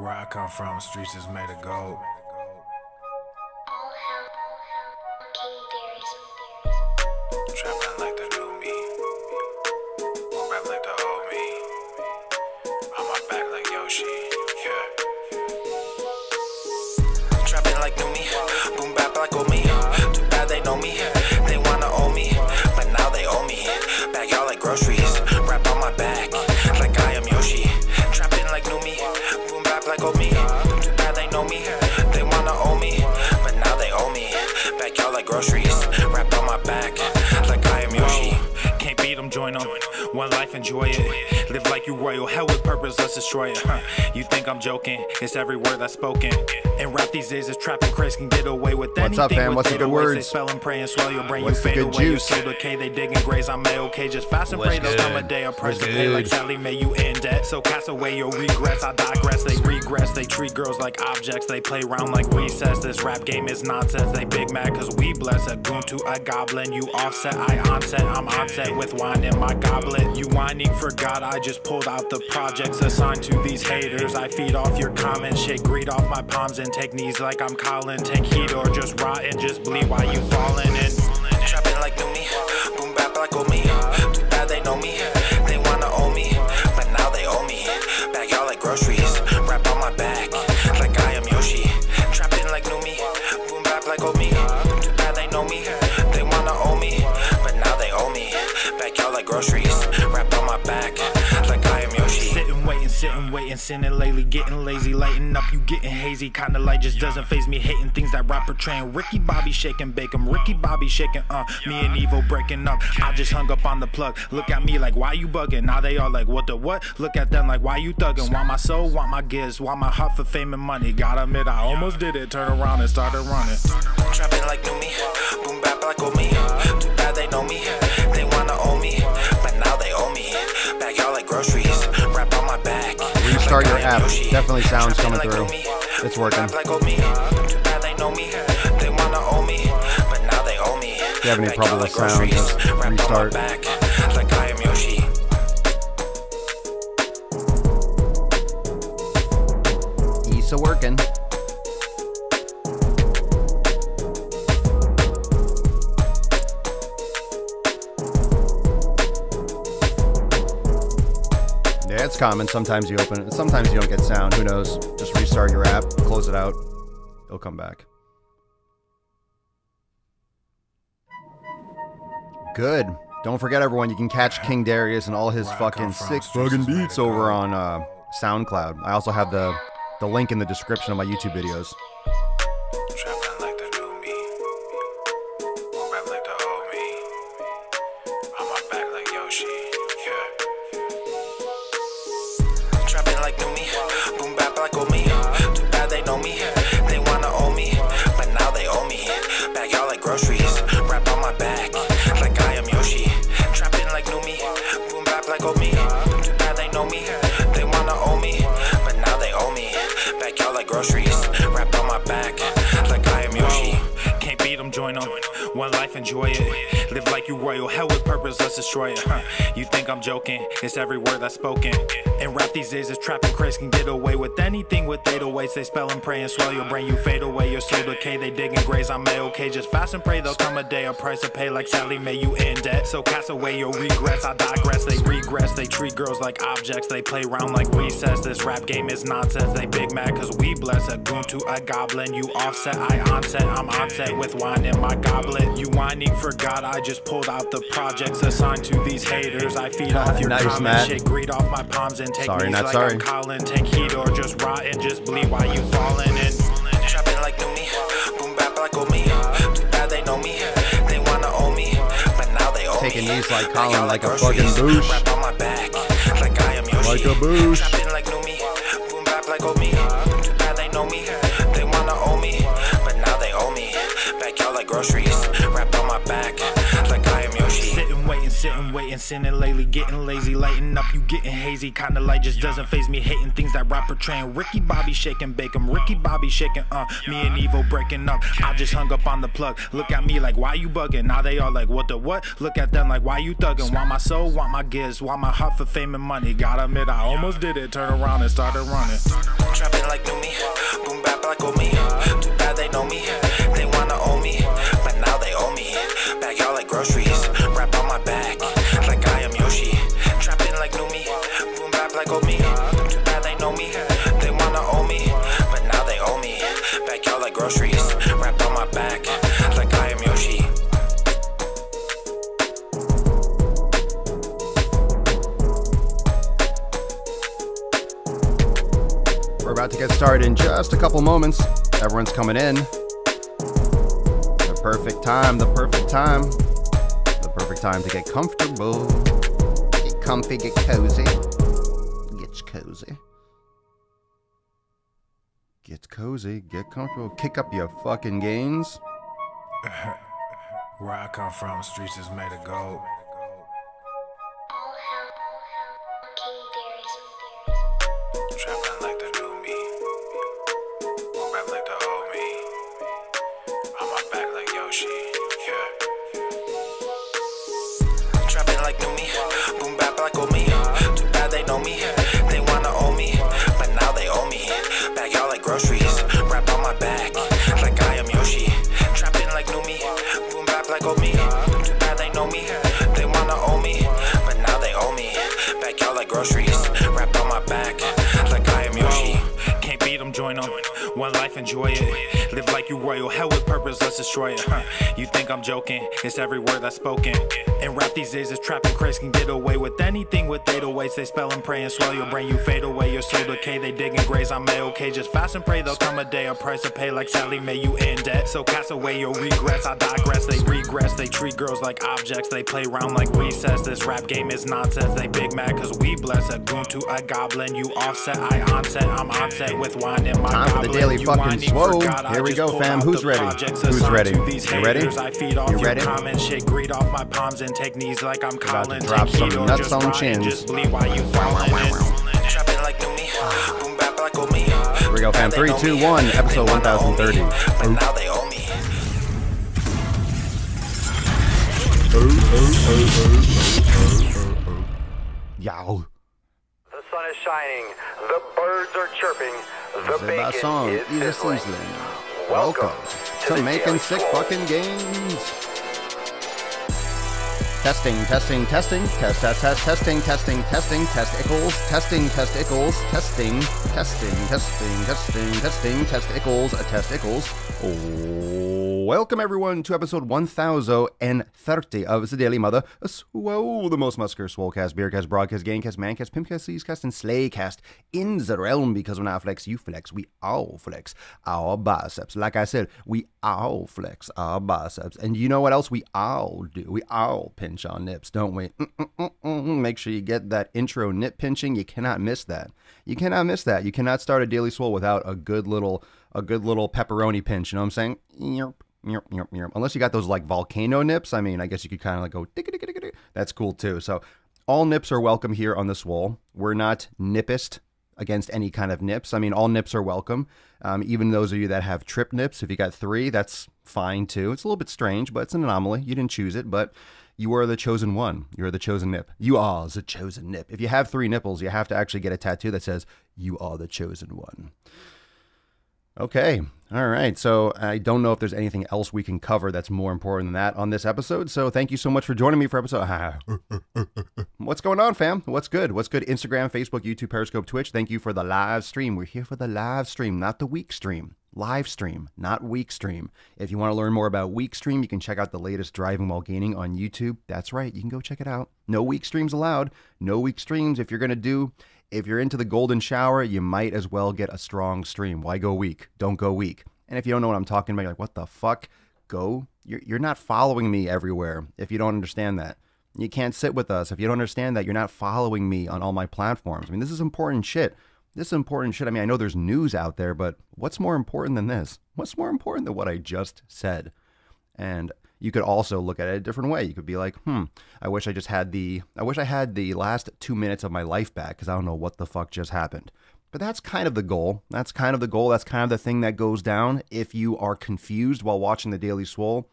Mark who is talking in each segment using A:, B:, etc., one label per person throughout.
A: Where I come from, streets is made of gold. Trapping like the new me, boom back like the old me. On my back like Yoshi, yeah. Trapping like new me, boom back like old me. Too bad they know me, they wanna own me, but now they owe me. Bag y'all like groceries, wrap on my back like I am Yoshi. Trapping like new me, boom back like old me. Too bad they know me, they wanna own me, but now they owe me. Bag y'all like groceries, wrap on my back like I am Yoshi. Can't beat them, join them. One life, enjoy it. Live like you royal, hell with purpose, let's destroy it. You think I'm joking? It's every word that's spoken. And rap these days is trapping crazy, can get away with anything.
B: What's up, fam? What's the good words?
A: They spell and pray and swell your brain.
B: What's
A: you fade
B: the good
A: away.
B: juice?
A: You say okay, they dig and graze. I'm okay, just fast and pray. There'll come a day, a price to pay. Like Sally May, you in debt. So cast away your regrets. I digress. They regress. They treat girls like objects. They play around like recess. This rap game is nonsense. They big mad cause we bless. A goon to a goblin. You offset, I onset. I'm onset with wine in my goblet. You whining for God. I just pulled out the projects assigned to these haters. I feed off your comments. Shake greed off my palms and take knees like I'm Colin. Take heat or just rot and just bleed while you falling in. Trapping like new me, boom bap like old me. Too bad they know me, they wanna own me, but now they owe me. Bag y'all like groceries, wrap on my back like I am Yoshi. Trapping like new me, boom bap like old me. Too bad they know me, they wanna own me, but now they owe me. Bag y'all like groceries, wrap on my back like I am Yoshi. Sitting waiting, sinning lately, getting lazy, lighting up, you getting hazy. Kinda light just doesn't faze me, hating things that rap portraying. Ricky Bobby shaking bacon, Ricky Bobby shaking, me and Evo breaking up. I just hung up on the plug. Look at me like, why you bugging? Now they all like, what the what? Look at them like, why you thugging? Want my soul, want my gifts, want my heart for fame and money. Gotta admit, I almost did it. Turn around and started running. Trapping like new me, boom bap like old me. Too bad they know me, they wanna own me, but now they owe me. Bag y'all like groceries, wrap on my back.
B: Restart your app. Definitely sounds coming through. It's working.
A: Too bad they know me, they wanna own me, but now they owe me.
B: If you have any problem with sound, just restart.
A: Like I am Yoshi.
B: Issa working. Yeah, it's common. Sometimes you open it, sometimes you don't get sound. Who knows? Just restart your app, close it out. It'll come back. Good. Don't forget, everyone, you can catch King Darius and all his fucking sick fucking beats over on SoundCloud. I also have the link in the description of my YouTube videos.
A: Trapping like the new me, boom back like the old me. On my back like Yoshi, yeah. Trapping like new me, boom bap like old me. Too bad they know me, they wanna own me, but now they owe me. Bag y'all like groceries, wrap on my back like I am Yoshi. Trapping like new me, boom bap like old me. Too bad they know me, they wanna own me, but now they owe me. Bag y'all like groceries, wrap on my back like I am Yoshi. Can't beat them, join them. One life, enjoy it. Live like you royal, hell with purpose, let's destroy it. You think I'm joking? It's every word that's spoken. And rap these days is trapping crazy, can get away with anything with 808s. They spell and pray and swell your brain, you fade away. Your soul decay, they dig and graze. I'm okay, just fast and pray. There'll come a day, a price to pay. Like Sally May, you in debt. So cast away your regrets. I digress. They regress. They treat girls like objects. They play around like recess. This rap game is nonsense. They big mad cause we bless. A goon to a goblin. You offset, I onset. I'm onset with wine in my goblet. You whining for God. I just pulled out the projects assigned to these haters. I feed off your comments. Shake greed off my palms and take knees like I'm Colin. Take heat or just rot and just bleed while you falling in. Trapping like new me, boom bap like old me. Too bad they know me, they wanna own me, but now they owe me.
B: Taking knees like Colin, like a fucking boosh.
A: Wrap on my back like I am Yoshi.
B: Like a boosh.
A: Trapping like new me, boom bap like old me. Too bad they know me, they wanna own me, but now they owe me. Bag y'all like groceries, wrap on my back like I am Yoshi. Sitting waiting, sinning lately, getting lazy, lighting up, you getting hazy. Kinda light just doesn't faze me, hating things that rap portraying. Ricky Bobby shaking bacon, Ricky Bobby shaking, me and Evo breaking up. I just hung up on the plug. Look at me like, why you bugging? Now they all like, what the what? Look at them like, why you thugging? Want my soul, want my gifts, want my heart for fame and money. Gotta admit, I almost did it. Turn around and started running.
C: Trapping like new me, boom bap like old me. Too bad they know me, they wanna own me, but now they owe me. Bag y'all like groceries, wrap on my back like I am Yoshi. Trapping like new me, boom bap like old me. Too bad they know me, they wanna own me, but now they owe me. Bag y'all like groceries, wrap on my back like I am Yoshi.
B: We're about to get started in just a couple moments. Everyone's coming in. The perfect time to get comfortable. Get comfy, get cozy. Get cozy. Get cozy, get comfortable. Kick up your fucking gains.
A: Where I come from, streets is made of gold.
C: Trapping like the new me, boom bap like the old me. On my back like Yoshi, yeah. Trapping like new me, boom bap like old me. Too bad they know me, they wanna own me, but now they owe me. Bag y'all like groceries, wrap on my back like I am Yoshi. Trapping like new me, boom bap like old me. Too bad they know me, they wanna own me, but now they owe me. Bag y'all like groceries, wrap on my back like I am Yoshi.
A: Can't beat them, join them. One life, enjoy it. Live like you royal. Hell with purpose, let's destroy it. You think I'm joking? It's every word that's spoken. And rap these days is trapping craze. Can get away with anything with 808s. They spell and pray and swell your brain. You fade away, your soul decay. They dig and graze. I'm A-okay. Just fast and pray. There'll come a day, a price to pay like Sally Mae. You in debt. So cast away your regrets. I digress. They regress. They treat girls like objects. They play around like recess. This rap game is nonsense. They big mad cause we bless. A goon to a goblin. You offset. I onset. I'm onset with wine in my
B: Time for the daily fucking Swole. Here we go, fam. Who's ready? Who's ready? You ready?
A: You ready? Shit, greed off my palms and take knees like I'm
B: About to
A: Colin.
B: drop some nuts on chins.
A: Just believe why you falling in.
C: Trapping like new me, boom bap like old me.
B: Here we go, fam. 3, 2, 1. Episode 1030.
C: But now they owe me.
B: Yow.
D: The sun is shining, the birds are chirping, the
B: It's about song.
D: bacon is
B: Easy
D: sizzling.
B: sizzling. Welcome to
D: the
B: making
D: Daily
B: sick
D: Swole.
B: fucking games. Testing, testing, testing, test, test, test, testing, testing, testing, testicles, testing, testicles, testing, testing, testing, testing, testing, testicles, testicles. Welcome everyone to episode 1030 of the Daily Mother Swole, the most muscular swolecast, beercast, broadcast, gamecast, mancast, pimpcast, seascast, and slaycast in the realm, because when I flex, you flex, we all flex our biceps. Like I said, we all flex our biceps. And you know what else we all do? We all pinch our nips, don't we? Make sure you get that intro nip pinching. You cannot miss that. You cannot miss that. You cannot start a Daily Swole without a good little pepperoni pinch. You know what I'm saying? Unless you got those like volcano nips. I mean, I guess you could kind of like go tick-a-tick-a-tick-a-tick. That's cool too. So all nips are welcome here on the Swole. We're not nippist against any kind of nips. I mean, all nips are welcome. Even those of you that have trip nips, if you got 3, that's fine too. It's a little bit strange, but it's an anomaly. You didn't choose it, but you are the chosen one. You're the chosen nip. You are the chosen nip. If you have 3 nipples, you have to actually get a tattoo that says, you are the chosen one. Okay. All right. So I don't know if there's anything else we can cover that's more important than that on this episode. So thank you so much for joining me for episode. What's going on, fam? What's good? What's good? Instagram, Facebook, YouTube, Periscope, Twitch. Thank you for the live stream. We're here for the live stream, not the week stream. Live stream, not week stream. If you want to learn more about week stream, you can check out the latest Driving While Gaining on YouTube. That's right. You can go check it out. No week streams allowed. No week streams. If you're into the golden shower, you might as well get a strong stream. Why go weak? Don't go weak. And if you don't know what I'm talking about, you're like, what the fuck? Go. You're not following me everywhere if you don't understand that. You can't sit with us. If you don't understand that, you're not following me on all my platforms. I mean, this is important shit. This is important shit. I mean, I know there's news out there, but what's more important than this? What's more important than what I just said? And You could also look at it a different way. You could be like, I wish I had the last 2 minutes of my life back because I don't know what the fuck just happened. But that's kind of the goal. That's kind of the thing that goes down. If you are confused while watching the Daily Swole,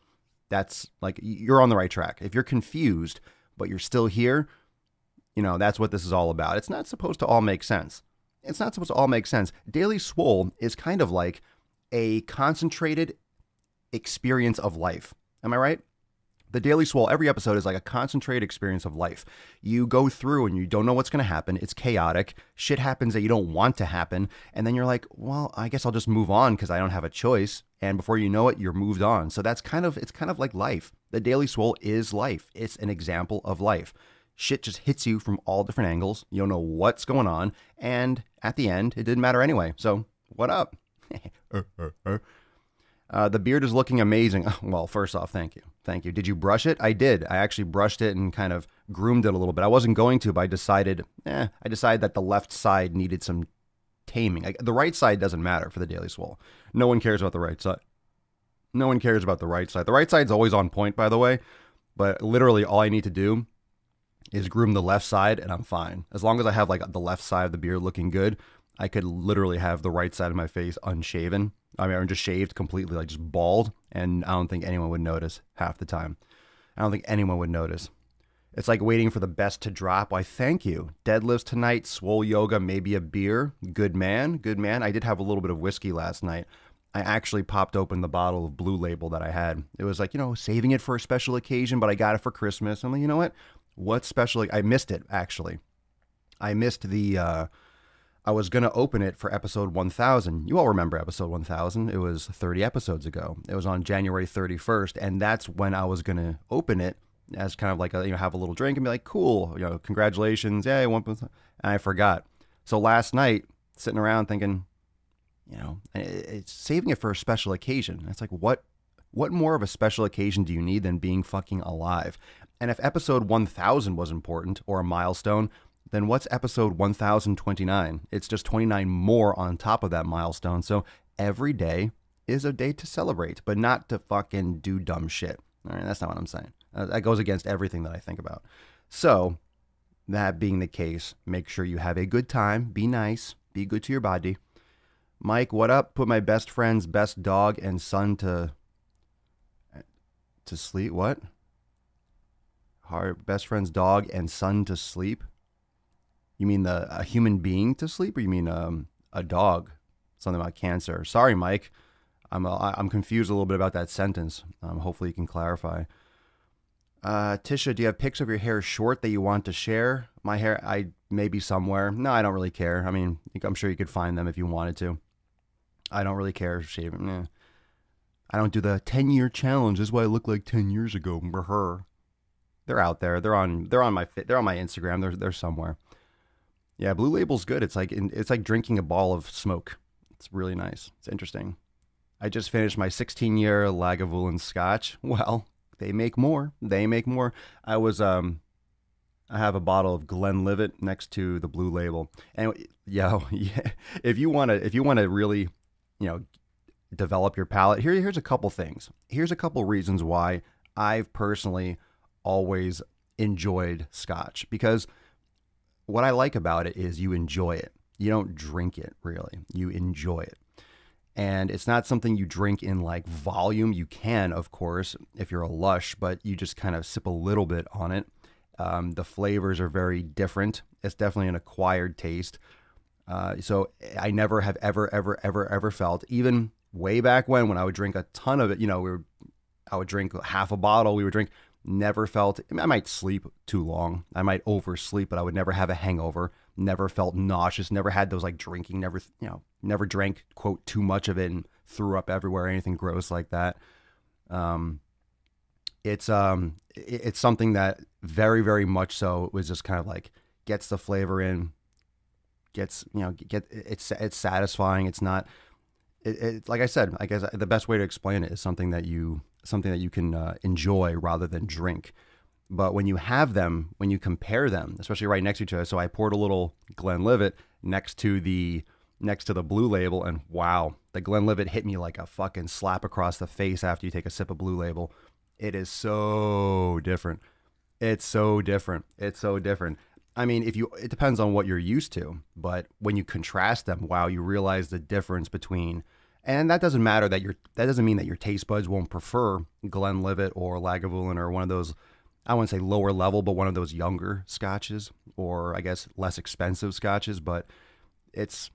B: that's like, you're on the right track. If you're confused, but you're still here, that's what this is all about. It's not supposed to all make sense. Daily Swole is kind of like a concentrated experience of life. Am I right? The Daily Swole, every episode is like a concentrated experience of life. You go through and you don't know what's going to happen. It's chaotic. Shit happens that you don't want to happen. And then you're like, well, I guess I'll just move on because I don't have a choice. And before you know it, you're moved on. So it's kind of like life. The Daily Swole is life. It's an example of life. Shit just hits you from all different angles. You don't know what's going on. And at the end, it didn't matter anyway. So what up? The beard is looking amazing. Well, first off, thank you. Did you brush it? I did. I actually brushed it and kind of groomed it a little bit. I wasn't going to, but I decided that the left side needed some taming. The right side doesn't matter for the Daily Swole. No one cares about the right side. The right side's always on point, by the way. But literally all I need to do is groom the left side and I'm fine. As long as I have like the left side of the beard looking good, I could literally have the right side of my face unshaven. I'm just shaved completely, like just bald, and I don't think anyone would notice half the time. I don't think anyone would notice. It's like waiting for the best to drop. Why, thank you. Deadlifts tonight, Swole yoga, maybe a beer. Good man. I did have a little bit of whiskey last night. I actually popped open the bottle of Blue Label that I had. It was like, saving it for a special occasion, but I got it for Christmas. I'm like, you know what? What's special? I missed it, actually. I missed I was going to open it for episode 1000. You all remember episode 1000. It was 30 episodes ago. It was on January 31st. And that's when I was going to open it as kind of like, have a little drink and be like, cool, congratulations. Yeah, and I forgot. So last night, sitting around thinking, it's saving it for a special occasion. It's like, what more of a special occasion do you need than being fucking alive? And if episode 1000 was important or a milestone, then what's episode 1029? It's just 29 more on top of that milestone. So every day is a day to celebrate, but not to fucking do dumb shit. All right, that's not what I'm saying. That goes against everything that I think about. So that being the case, make sure you have a good time. Be nice. Be good to your body. Mike, what up? Put my best friend's best dog and son to sleep. What? Our best friend's dog and son to sleep? You mean a human being to sleep, or you mean a dog? Something about cancer. Sorry, Mike. I'm confused a little bit about that sentence. Hopefully you can clarify. Tisha, do you have pics of your hair short that you want to share? My hair, maybe somewhere. No, I don't really care. I mean, I'm sure you could find them if you wanted to. I don't really care shaving. I don't do the 10-year challenge. This is what I look like 10 years ago. They're out there. They're on my Instagram. They're somewhere. Yeah, Blue Label's good. It's like drinking a ball of smoke. It's really nice. It's interesting. I just finished my 16-year Lagavulin Scotch. Well, they make more. I have a bottle of Glenlivet next to the Blue Label. And if you want to really, develop your palate, here's a couple things. Here's a couple reasons why I've personally always enjoyed Scotch, because what I like about it is you enjoy it. You don't drink it, really. You enjoy it. And it's not something you drink in like volume. You can, of course, if you're a lush, but you just kind of sip a little bit on it. The flavors are very different. It's definitely an acquired taste. So I never have ever felt, even way back when I would drink a ton of it, I would drink half a bottle. Never felt, I might sleep too long. I might oversleep, but I would never have a hangover. Never felt nauseous. Never had those like drinking, never drank, quote, too much of it and threw up everywhere or anything gross like that. It's something that very, very much so was just kind of like gets the flavor in, it's satisfying. It's not, like I said, I guess the best way to explain it is something that you can enjoy rather than drink. But when you have them, when you compare them, especially right next to each other, so I poured a little Glenlivet next to the Blue Label, and wow, the Glenlivet hit me like a fucking slap across the face after you take a sip of Blue Label. It is so different. It's so different. It's so different. I mean, it depends on what you're used to, but when you contrast them, wow, you realize the difference between, and that doesn't matter that doesn't mean that your taste buds won't prefer Glenlivet or Lagavulin or one of those, I wouldn't say lower level, but one of those younger scotches, or I guess less expensive scotches, but it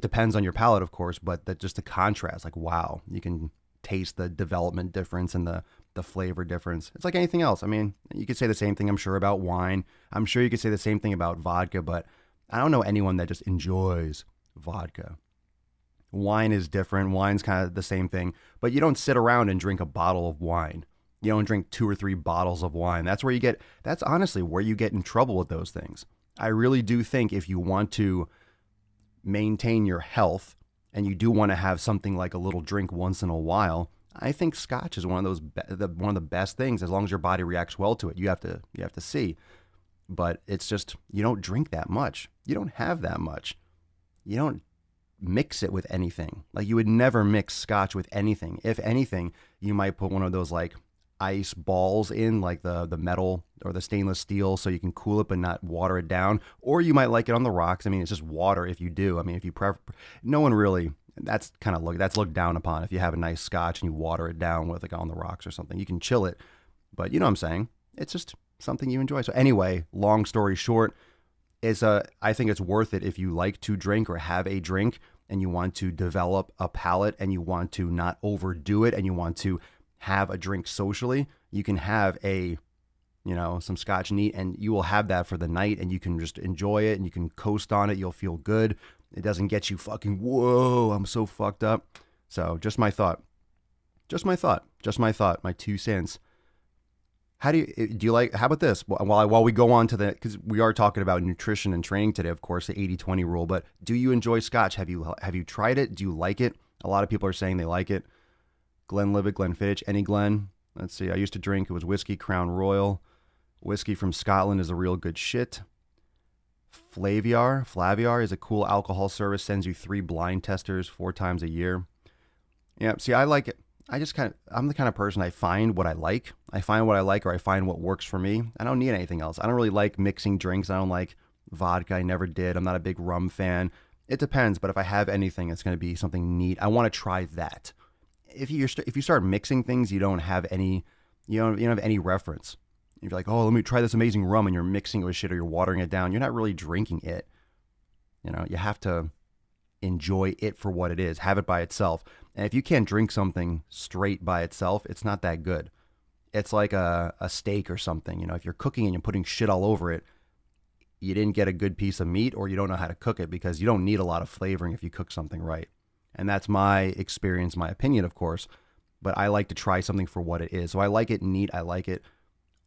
B: depends on your palate, of course, but just the contrast, like, wow, you can taste the development difference and the flavor difference. It's like anything else. I mean, you could say the same thing, I'm sure, about wine. I'm sure you could say the same thing about vodka, but I don't know anyone that just enjoys vodka. Wine is different. Wine's kind of the same thing, but you don't sit around and drink a bottle of wine. You don't drink 2 or 3 bottles of wine. That's honestly where you get in trouble with those things. I really do think if you want to maintain your health and you do want to have something like a little drink once in a while, I think Scotch is one of the best things, as long as your body reacts well to it. You have to see, but it's just, you don't drink that much. You don't have that much. You don't mix it with anything. Like, you would never mix Scotch with anything. If anything, you might put one of those like ice balls in, like the metal or the stainless steel, so you can cool it but not water it down. Or you might like it on the rocks. I mean, it's just water if you do. I mean, if you prefer, no one really. That's looked down upon. If you have a nice Scotch and you water it down with, like, on the rocks or something, you can chill it. But you know what I'm saying? It's just something you enjoy. So anyway, long story short, I think it's worth it if you like to drink or have a drink and you want to develop a palate and you want to not overdo it and you want to have a drink socially. You can have some Scotch neat, and you will have that for the night, and you can just enjoy it and you can coast on it. You'll feel good. It doesn't get you fucking, whoa, I'm so fucked up. So just my thought, my 2 cents. How do you like, how about this? While we go on to because we are talking about nutrition and training today, of course, the 80-20 rule, but do you enjoy Scotch? Have you tried it? Do you like it? A lot of people are saying they like it. Glenlivet, Glenfiddich, any Glen. Let's see. I used to drink, it was whiskey, Crown Royal. Whiskey from Scotland is a real good shit. Flaviar is a cool alcohol service, sends you 3 blind testers 4 times a year. Yeah, see, I like it. I'm the kind of person, I find what I like. I find what I like, or I find what works for me. I don't need anything else. I don't really like mixing drinks. I don't like vodka. I never did. I'm not a big rum fan. It depends, but if I have anything, it's going to be something neat. I want to try that. If you start mixing things, you don't have any reference. If you're like, oh, let me try this amazing rum, and you're mixing it with shit or you're watering it down, you're not really drinking it. You have to enjoy it for what it is. Have it by itself. And if you can't drink something straight by itself, it's not that good. It's like a steak or something. If you're cooking and you're putting shit all over it, you didn't get a good piece of meat, or you don't know how to cook it, because you don't need a lot of flavoring if you cook something right. And that's my experience, my opinion, of course. But I like to try something for what it is. So I like it neat. I like it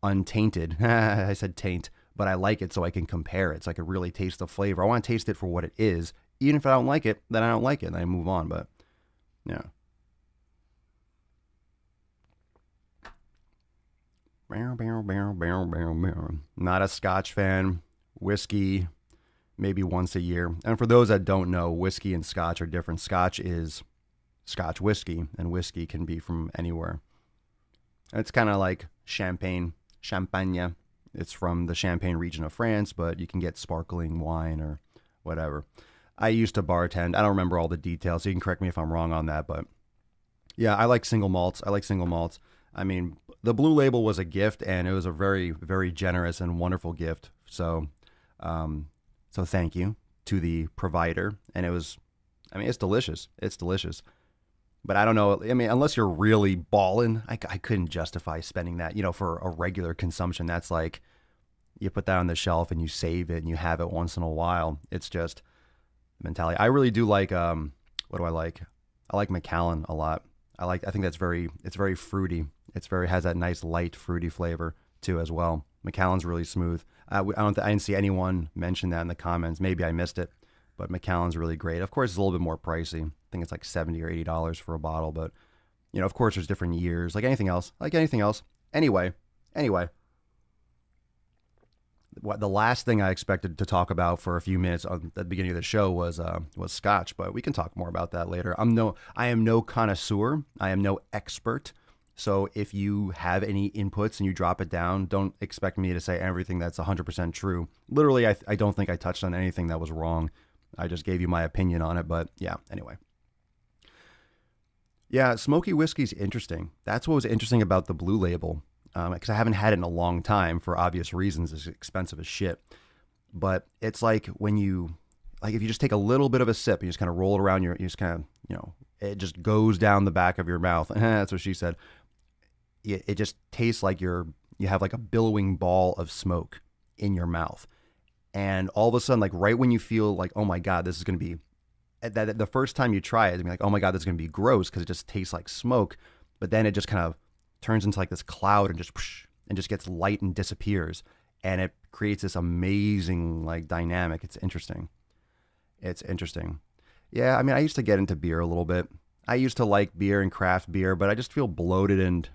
B: untainted. I said taint, but I like it so I can compare it, so I can really taste the flavor. I want to taste it for what it is. Even if I don't like it, then I don't like it, and I move on. But yeah. Not a Scotch fan. Whiskey, maybe once a year. And for those that don't know, whiskey and Scotch are different. Scotch is Scotch whiskey, and whiskey can be from anywhere. It's kind of like champagne. It's from the Champagne region of France, but you can get sparkling wine or whatever. I used to bartend. I don't remember all the details, so you can correct me if I'm wrong on that. But yeah, I like single malts. I mean, the Blue Label was a gift, and it was a very, very generous and wonderful gift. So thank you to the provider. And it's delicious. It's delicious. But I don't know. I mean, unless you're really balling, I couldn't justify spending that, for a regular consumption. That's like, you put that on the shelf and you save it and you have it once in a while. It's just mentality. I really do like, what do I like? I like Macallan a lot. I think it's very fruity. Has that nice light fruity flavor too as well. Macallan's really smooth. I didn't see anyone mention that in the comments. Maybe I missed it, but Macallan's really great. Of course, it's a little bit more pricey. I think it's like $70 or $80 for a bottle, but of course there's different years, like anything else. Anyway, what the last thing I expected to talk about for a few minutes at the beginning of the show was Scotch, but we can talk more about that later. I am no connoisseur. I am no expert So if you have any inputs and you drop it down, don't expect me to say everything that's 100% true. Literally, I don't think I touched on anything that was wrong. I just gave you my opinion on it, but yeah, anyway. Yeah, smoky whiskey's interesting. That's what was interesting about the Blue Label, because I haven't had it in a long time for obvious reasons. It's expensive as shit. But it's like when you, like if you just take a little bit of a sip, you just kind of roll it around you just kind of, you know, it just goes down the back of your mouth. That's what she said. It just tastes like you have like a billowing ball of smoke in your mouth. And all of a sudden, like right when you feel like, oh my God, this is going to be, that the first time you try it, it's like, oh my God, this is going to be gross because it just tastes like smoke. But then it just kind of turns into like this cloud and just gets light and disappears. And it creates this amazing like dynamic. It's interesting. It's interesting. Yeah, I mean, I used to get into beer a little bit. I used to like beer and craft beer, but I just feel bloated and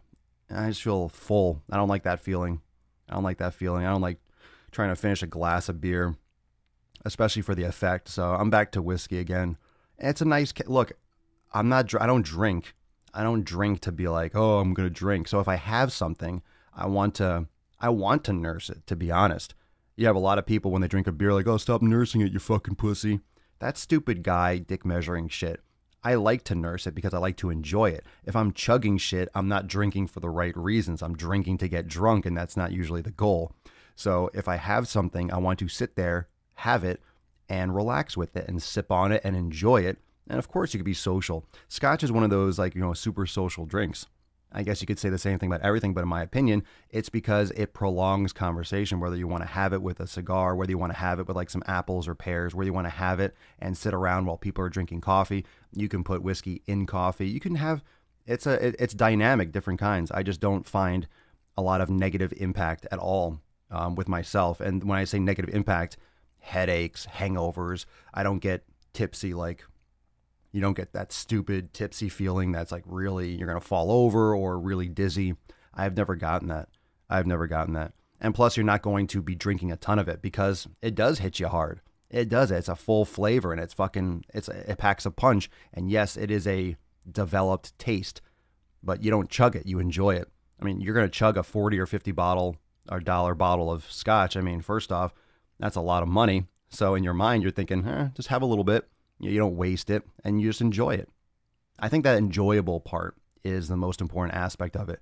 B: I just feel full. I don't like that feeling. I don't like trying to finish a glass of beer, especially for the effect. So I'm back to whiskey again. It's a nice look. I don't drink. I don't drink to be like, oh, I'm going to drink. So if I have something, I want to nurse it, to be honest. You have a lot of people when they drink a beer like, oh, stop nursing it, you fucking pussy. That's stupid guy dick measuring shit. I like to nurse it because I like to enjoy it. If I'm chugging shit, I'm not drinking for the right reasons. I'm drinking to get drunk, and that's not usually the goal. So if I have something, I want to sit there, have it, and relax with it and sip on it and enjoy it. And of course, you could be social. Scotch is one of those, like, you know, super social drinks. I guess you could say the same thing about everything, but in my opinion, it's because it prolongs conversation, whether you want to have it with a cigar, whether you want to have it with like some apples or pears, whether you want to have it and sit around while people are drinking coffee. You can put whiskey in coffee. You can have, it's dynamic, different kinds. I just don't find a lot of negative impact at all with myself. And when I say negative impact, headaches, hangovers, I don't get tipsy like, you don't get that stupid tipsy feeling that's like really you're going to fall over or really dizzy. I've never gotten that. And plus, you're not going to be drinking a ton of it because it does hit you hard. It does. It's a full flavor and it packs a punch. And yes, it is a developed taste, but you don't chug it. You enjoy it. I mean, you're going to chug a 40 or 50 bottle or dollar bottle of scotch. I mean, first off, that's a lot of money. So in your mind, you're thinking, just have a little bit. You don't waste it and you just enjoy it. I think that enjoyable part is the most important aspect of it.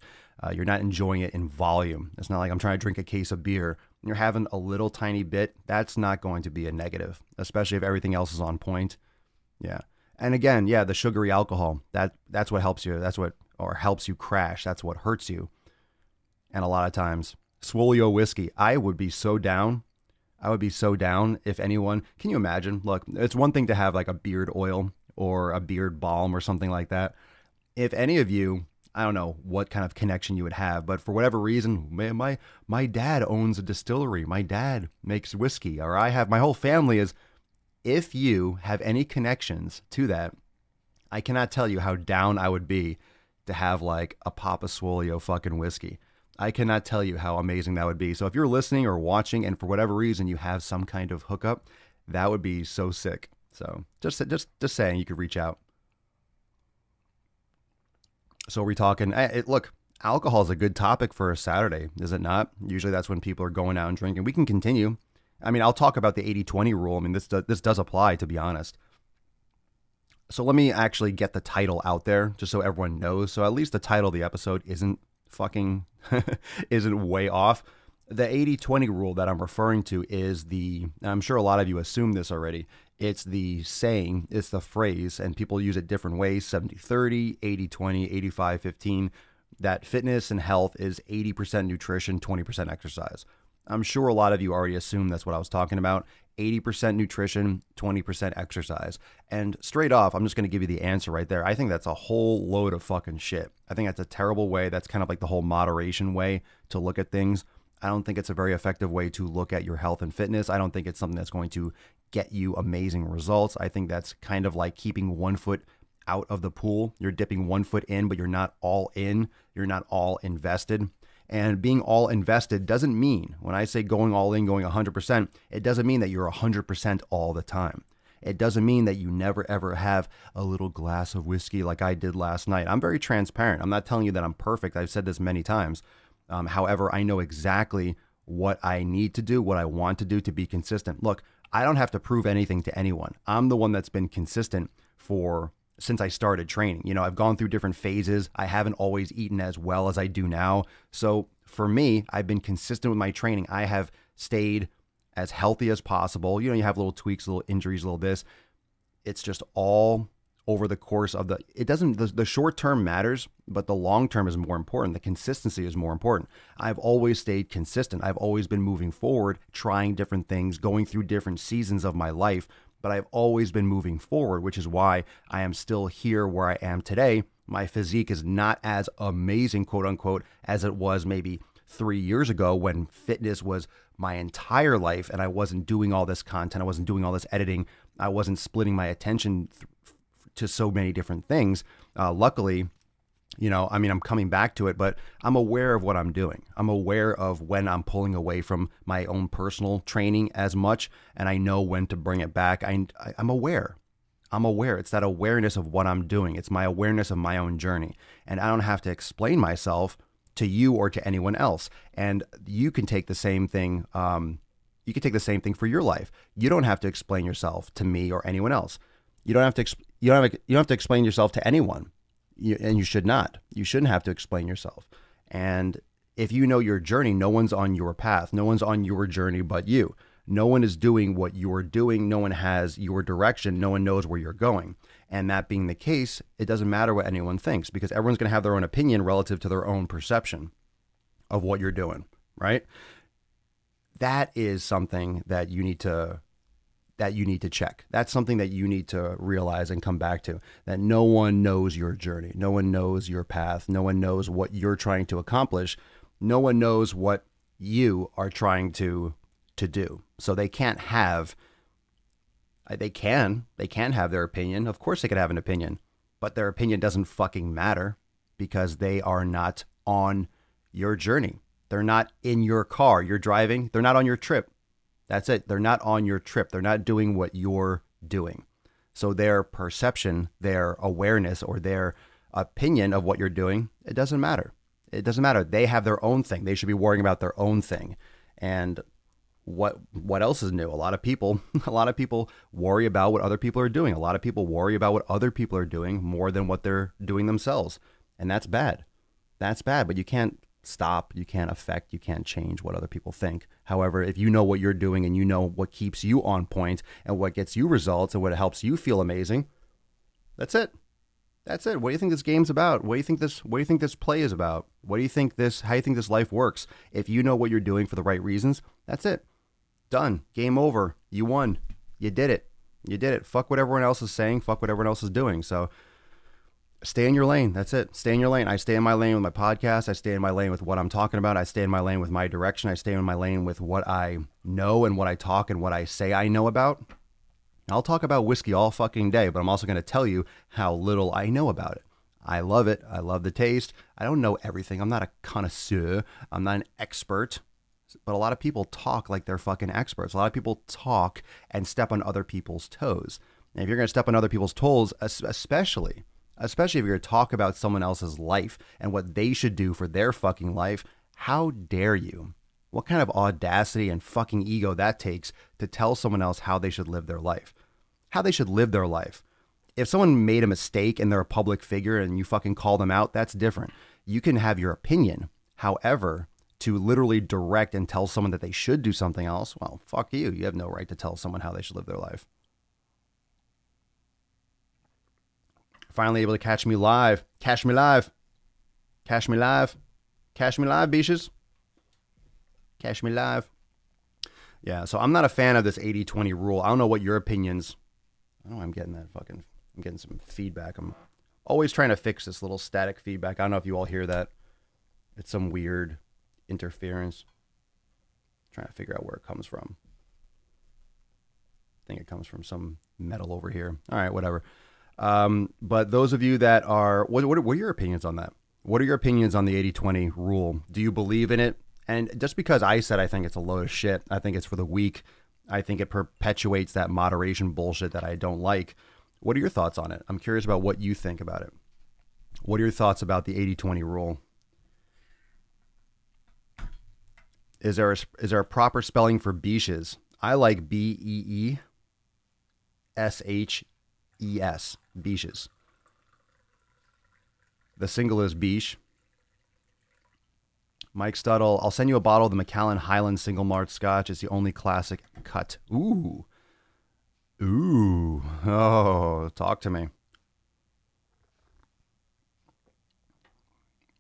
B: You're not enjoying it in volume. It's not like I'm trying to drink a case of beer. You're having a little tiny bit. That's not going to be a negative, especially if everything else is on point. Yeah. And again, yeah, the sugary alcohol, that's what helps you. Helps you crash. That's what hurts you. And a lot of times, Swole whiskey, I would be so down if anyone, can you imagine? Look, it's one thing to have like a beard oil or a beard balm or something like that. If any of you, I don't know what kind of connection you would have, but for whatever reason, my dad owns a distillery. My dad makes whiskey, or my whole family is. If you have any connections to that, I cannot tell you how down I would be to have like a Papa Swole fucking whiskey. I cannot tell you how amazing that would be. So if you're listening or watching and for whatever reason you have some kind of hookup, that would be so sick. So just saying, you could reach out. So we're talking, look, alcohol is a good topic for a Saturday, is it not? Usually that's when people are going out and drinking. We can continue. I mean, I'll talk about the 80-20 rule. I mean, this does apply, to be honest. So let me actually get the title out there just so everyone knows. So at least the title of the episode isn't way off. The 80-20 rule that I'm referring to is I'm sure a lot of you assume this already. It's the saying, it's the phrase, and people use it different ways, 70-30, 80-20, 85-15, that fitness and health is 80% nutrition, 20% exercise. I'm sure a lot of you already assume that's what I was talking about. 80% nutrition, 20% exercise. And straight off, I'm just going to give you the answer right there. I think that's a whole load of fucking shit. I think that's a terrible way. That's kind of like the whole moderation way to look at things. I don't think it's a very effective way to look at your health and fitness. I don't think it's something that's going to get you amazing results. I think that's kind of like keeping one foot out of the pool. You're dipping one foot in, but you're not all in. You're not all invested. And being all invested doesn't mean, when I say going all in, going 100%, it doesn't mean that you're 100% all the time. It doesn't mean that you never ever have a little glass of whiskey like I did last night. I'm very transparent. I'm not telling you that I'm perfect. I've said this many times. However, I know exactly what I need to do, what I want to do to be consistent. Look, I don't have to prove anything to anyone. I'm the one that's been consistent since I started training. You know, I've gone through different phases. I haven't always eaten as well as I do now. So for me, I've been consistent with my training. I have stayed as healthy as possible. You know, you have little tweaks, little injuries, little this. It's just all over the course of the short term matters, but the long term is more important. The consistency is more important. I've always stayed consistent. I've always been moving forward, trying different things, going through different seasons of my life, but I've always been moving forward, which is why I am still here where I am today. My physique is not as amazing, quote unquote, as it was maybe 3 years ago when fitness was my entire life and I wasn't doing all this content. I wasn't doing all this editing. I wasn't splitting my attention to so many different things. Luckily, you know, I mean, I'm coming back to it, but I'm aware of what I'm doing. I'm aware of when I'm pulling away from my own personal training as much, and I know when to bring it back. I'm aware. I'm aware. It's that awareness of what I'm doing. It's my awareness of my own journey. And I don't have to explain myself to you or to anyone else. And you can take the same thing. You can take the same thing for your life. You don't have to explain yourself to me or anyone else. You don't have to explain yourself to anyone. And you should not. You shouldn't have to explain yourself. And if you know your journey, no one's on your path. No one's on your journey but you. No one is doing what you're doing. No one has your direction. No one knows where you're going. And that being the case, it doesn't matter what anyone thinks because everyone's going to have their own opinion relative to their own perception of what you're doing, right? That is something that you need to check. That's something that you need to realize and come back to, that no one knows your journey. No one knows your path. No one knows what you're trying to accomplish. No one knows what you are trying to do. So they can't have, they can have their opinion. Of course they could have an opinion, but their opinion doesn't fucking matter because they are not on your journey. They're not in your car. You're driving. They're not on your trip. That's it. They're not on your trip. They're not doing what you're doing. So their perception, their awareness, or their opinion of what you're doing, it doesn't matter. It doesn't matter. They have their own thing. They should be worrying about their own thing. And what else is new? A lot of people worry about what other people are doing. A lot of people worry about what other people are doing more than what they're doing themselves. And that's bad. That's bad. But you can't stop, you can't affect, you can't change what other people think. However, if you know what you're doing and you know what keeps you on point and what gets you results and what helps you feel amazing, that's it. That's it. What do you think this game's about? What do you think this play is about? How do you think this life works? If you know what you're doing for the right reasons, that's it. Done. Game over. You won. You did it. You did it. Fuck what everyone else is saying. Fuck what everyone else is doing. So stay in your lane. That's it. Stay in your lane. I stay in my lane with my podcast. I stay in my lane with what I'm talking about. I stay in my lane with my direction. I stay in my lane with what I know and what I talk and what I say I know about. I'll talk about whiskey all fucking day, but I'm also going to tell you how little I know about it. I love it. I love the taste. I don't know everything. I'm not a connoisseur. I'm not an expert. But a lot of people talk like they're fucking experts. A lot of people talk and step on other people's toes. And if you're going to step on other people's toes, especially if you're going to talk about someone else's life and what they should do for their fucking life, how dare you? What kind of audacity and fucking ego that takes to tell someone else how they should live their life? How they should live their life. If someone made a mistake and they're a public figure and you fucking call them out, that's different. You can have your opinion. However, to literally direct and tell someone that they should do something else, well, fuck you. You have no right to tell someone how they should live their life. Finally able to catch me live. Catch me live. Catch me live. Catch me live, bitches. Catch me live. Yeah, so I'm not a fan of this 80-20 rule. I don't know what your opinions. Oh, I'm getting some feedback. I'm always trying to fix this little static feedback. I don't know if you all hear that. It's some weird interference. I'm trying to figure out where it comes from. I think it comes from some metal over here. All right, whatever. But those of you that are, what are your opinions on that? What are your opinions on the 80-20 rule? Do you believe in it? And just because I said I think it's a load of shit, I think it's for the weak, I think it perpetuates that moderation bullshit that I don't like. What are your thoughts on it? I'm curious about what you think about it. What are your thoughts about the 80-20 rule? Is there a proper spelling for beaches? I like Beeshes. Beaches. The single is beach. Mike Studdle, I'll send you a bottle of the Macallan Highland Single Malt Scotch. It's the only classic cut. Ooh. Oh, talk to me.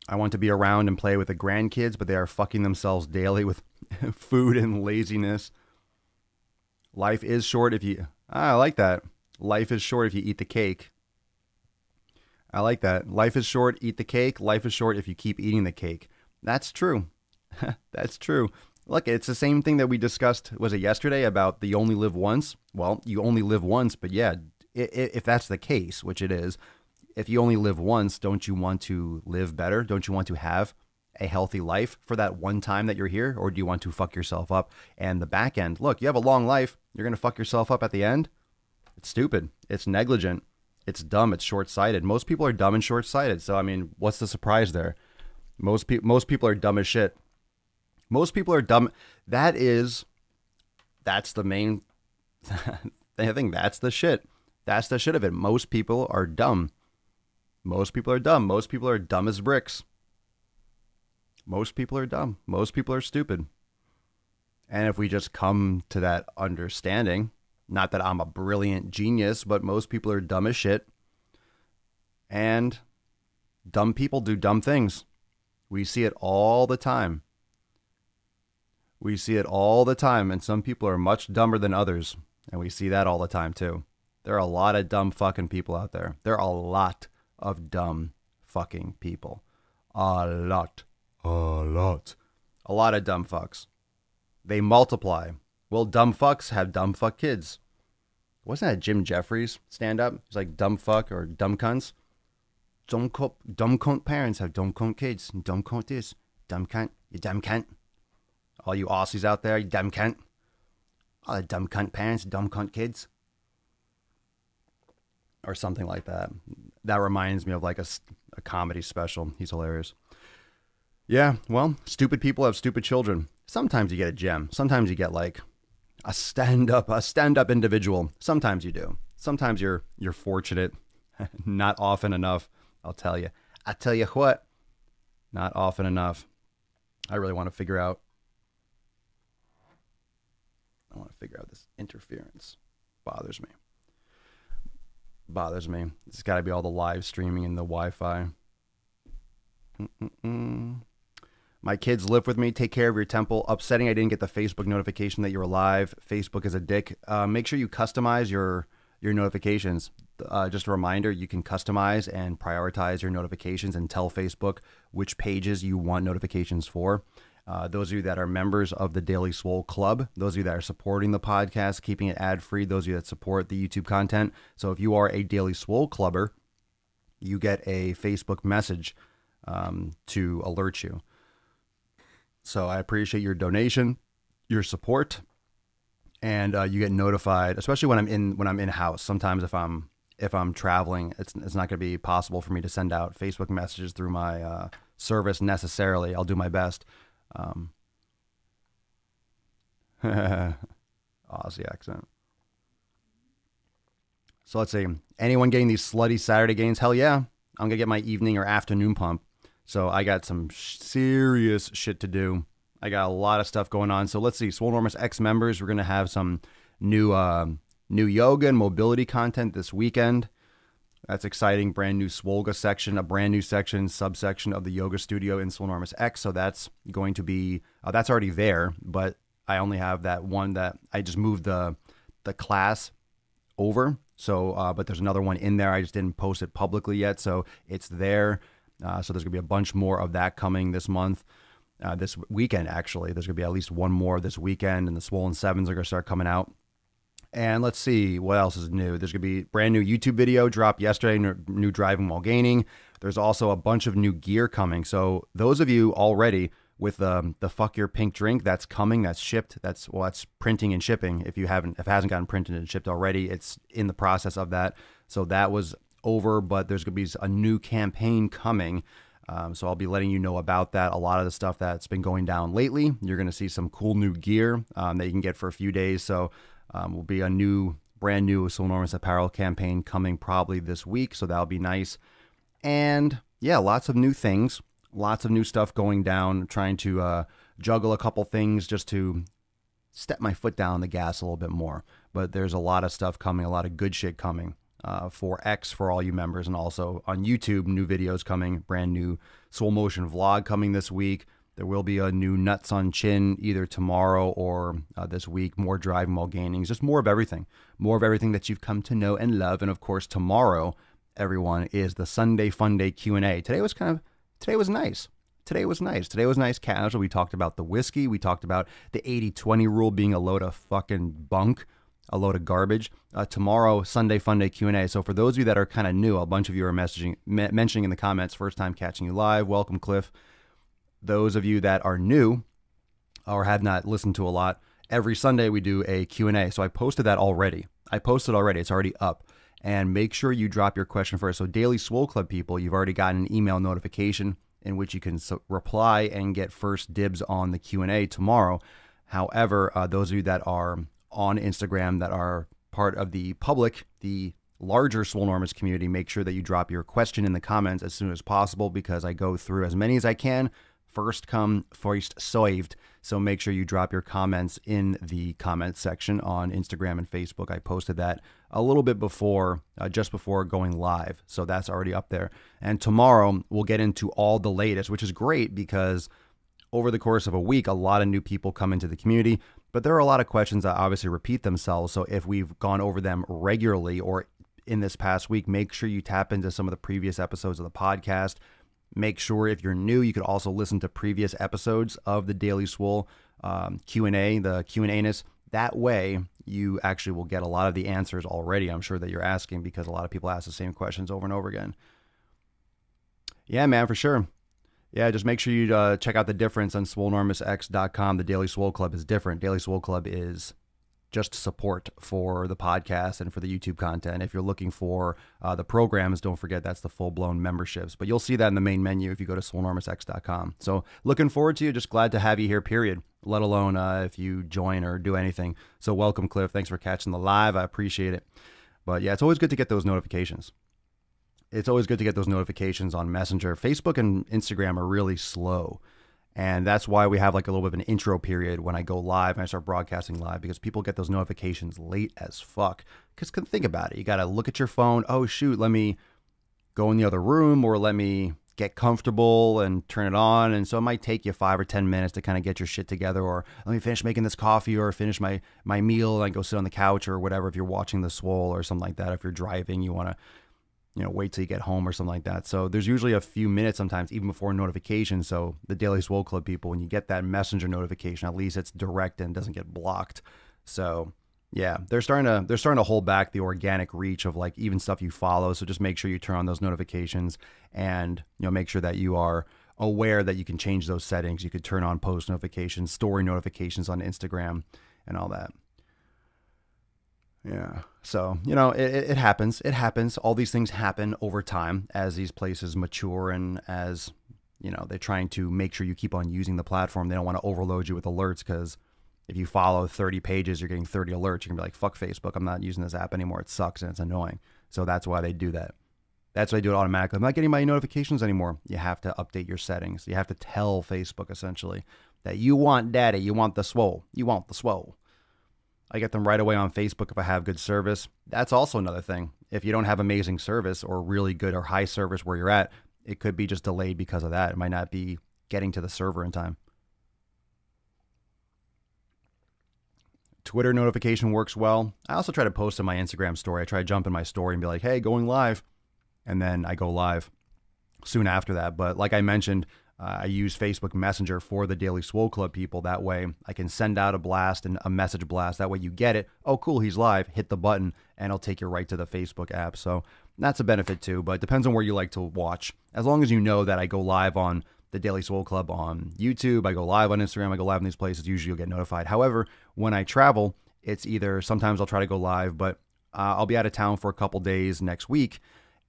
B: I want to be around and play with the grandkids, but they are fucking themselves daily with food and laziness. Life is short if you... I like that. Life is short if you eat the cake. I like that. Life is short, eat the cake. Life is short if you keep eating the cake. That's true. That's true. Look, it's the same thing that we discussed, was it yesterday, about the you only live once? Well, you only live once, but yeah, if that's the case, which it is, if you only live once, don't you want to live better? Don't you want to have a healthy life for that one time that you're here? Or do you want to fuck yourself up? And the back end, look, you have a long life. You're going to fuck yourself up at the end? It's stupid. It's negligent. It's dumb. It's short-sighted. Most people are dumb and short-sighted. So, I mean, what's the surprise there? Most people are dumb as shit. Most people are dumb. That's the main, I think that's the shit. That's the shit of it. Most people are dumb. Most people are dumb. Most people are dumb as bricks. Most people are dumb. Most people are stupid. And if we just come to that understanding, not that I'm a brilliant genius, but most people are dumb as shit. And dumb people do dumb things. We see it all the time. We see it all the time, and some people are much dumber than others, and we see that all the time too. There are a lot of dumb fucking people out there. There are a lot of dumb fucking people. A lot of dumb fucks. They multiply. Well, dumb fucks have dumb fuck kids. Wasn't that Jim Jeffries stand-up? It's like dumb fuck or dumb cunts. Dumb cunt parents have dumb cunt kids. Dumb cunt this. Dumb cunt. You dumb cunt. All you Aussies out there, you dumb cunt. All the dumb cunt parents, dumb cunt kids. Or something like that. That reminds me of like a comedy special. He's hilarious. Yeah, well, stupid people have stupid children. Sometimes you get a gem. Sometimes you get like a stand-up individual. Sometimes you do. Sometimes you're fortunate. Not often enough. I'll tell you. I tell you what, not often enough. I really want to figure out. This interference. Bothers me. It's got to be all the live streaming and the Wi-Fi. My kids live with me. Take care of your temple. Upsetting I didn't get the Facebook notification that you were live. Facebook is a dick. Make sure you customize your notifications. Just a reminder, you can customize and prioritize your notifications and tell Facebook which pages you want notifications for. Those of you that are members of the Daily Swole Club, those of you that are supporting the podcast, keeping it ad-free, those of you that support the YouTube content. So if you are a Daily Swole Clubber, you get a Facebook message to alert you. So I appreciate your donation, your support, and you get notified, especially when I'm in house. Sometimes if I'm traveling, it's not going to be possible for me to send out Facebook messages through my service necessarily. I'll do my best. Aussie accent. So let's see. Anyone getting these slutty Saturday gains? Hell yeah. I'm going to get my evening or afternoon pump. So I got some serious shit to do. I got a lot of stuff going on. So let's see. Swole Enormous X members, we're going to have some new yoga and mobility content this weekend. That's exciting. Brand new Swolga section, a brand new subsection of the yoga studio in Swole Enormous X. So that's going to be, that's already there, but I only have that one that I just moved the class over. So, but there's another one in there. I just didn't post it publicly yet. So it's there. So there's going to be a bunch more of that coming this month. This weekend, actually. There's going to be at least one more this weekend, and the Swollen Sevens are going to start coming out. And let's see, what else is new? There's going to be brand new YouTube video dropped yesterday, new driving while gaining. There's also a bunch of new gear coming. So those of you already with the Fuck Your Pink drink. That's coming. That's shipped. That's printing and shipping. If it hasn't gotten printed and shipped already, it's in the process of that. So that was over, but there's going to be a new campaign coming. So I'll be letting you know about that. A lot of the stuff that's been going down lately, you're going to see some cool new gear that you can get for a few days. So will be a brand new Swole Enormous apparel campaign coming probably this week. So that'll be nice. And yeah, lots of new things, lots of new stuff going down. I'm trying to juggle a couple things just to step my foot down on the gas a little bit more. But there's a lot of stuff coming, a lot of good shit coming. For X for all you members, and also on YouTube, new videos coming, brand new Swole Motion vlog coming this week. There will be a new Nuts on Chin either tomorrow or this week, more driving while gaining, just more of everything that you've come to know and love. And of course, tomorrow, everyone, is the Sunday Fun Day Q&A. Today was nice. Today was nice, casual. We talked about the whiskey. We talked about the 80-20 rule being a load of fucking bunk, a load of garbage. Tomorrow, Sunday Fun Day Q&A. So for those of you that are kind of new, a bunch of you are mentioning in the comments, first time catching you live. Welcome, Cliff. Those of you that are new or have not listened to a lot, every Sunday we do a Q&A. So I posted that already. It's already up. And make sure you drop your question first. So Daily Swole Club people, you've already gotten an email notification in which you can reply and get first dibs on the Q&A tomorrow. However, those of you that are on Instagram that are part of the public, the larger Swole Enormous community, make sure that you drop your question in the comments as soon as possible, because I go through as many as I can. First come, first served. So make sure you drop your comments in the comments section on Instagram and Facebook. I posted that a little bit before, just before going live. So that's already up there. And tomorrow we'll get into all the latest, which is great because over the course of a week, a lot of new people come into the community. But there are a lot of questions that obviously repeat themselves. So if we've gone over them regularly or in this past week, make sure you tap into some of the previous episodes of the podcast. Make sure if you're new, you could also listen to previous episodes of the Daily Swole Q&A, the Q&A-ness. That way, you actually will get a lot of the answers already, I'm sure, that you're asking, because a lot of people ask the same questions over and over again. Yeah, man, for sure. Yeah, just make sure you check out the difference on SwoleNormousX.com. The Daily Swole Club is different. Daily Swole Club is just support for the podcast and for the YouTube content. If you're looking for the programs, don't forget that's the full-blown memberships. But you'll see that in the main menu if you go to SwoleNormousX.com. So looking forward to you. Just glad to have you here, period, let alone if you join or do anything. So welcome, Cliff. Thanks for catching the live. I appreciate it. But yeah, it's always good to get those notifications. It's always good to get those notifications on Messenger. Facebook and Instagram are really slow. And that's why we have like a little bit of an intro period when I go live and I start broadcasting live, because people get those notifications late as fuck. Because think about it. You got to look at your phone. Oh, shoot, let me go in the other room, or let me get comfortable and turn it on. And so it might take you 5 or 10 minutes to kind of get your shit together, or let me finish making this coffee, or finish my meal and go sit on the couch or whatever. If you're watching the Swole or something like that, if you're driving, you want to wait till you get home or something like that. So there's usually a few minutes sometimes even before notification. So the Daily Swole Club people, when you get that Messenger notification, at least it's direct and doesn't get blocked. So yeah, they're starting to hold back the organic reach of like even stuff you follow. So just make sure you turn on those notifications, and make sure that you are aware that you can change those settings. You could turn on post notifications, story notifications on Instagram, and all that. Yeah. So, it happens. It happens. All these things happen over time as these places mature, and as, they're trying to make sure you keep on using the platform. They don't want to overload you with alerts, because if you follow 30 pages, you're getting 30 alerts. You're going to be like, fuck Facebook. I'm not using this app anymore. It sucks and it's annoying. So that's why they do that. That's why they do it automatically. I'm not getting my notifications anymore. You have to update your settings. You have to tell Facebook essentially that you want data. You want the Swole. You want the Swole. I get them right away on Facebook if I have good service. That's also another thing. If you don't have amazing service or really good or high service where you're at, it could be just delayed because of that. It might not be getting to the server in time. Twitter notification works well. I also try to post in my Instagram story. I try to jump in my story and be like, hey, going live. And then I go live soon after that. But like I mentioned, I use Facebook Messenger for the Daily Swole Club people. That way I can send out a blast and a message blast. That way you get it. Oh, cool, he's live. Hit the button and it'll take you right to the Facebook app. So that's a benefit too, but it depends on where you like to watch. As long as you know that I go live on the Daily Swole Club on YouTube. I go live on Instagram. I go live in these places. Usually you'll get notified. However, when I travel, it's either sometimes I'll try to go live, but I'll be out of town for a couple days next week,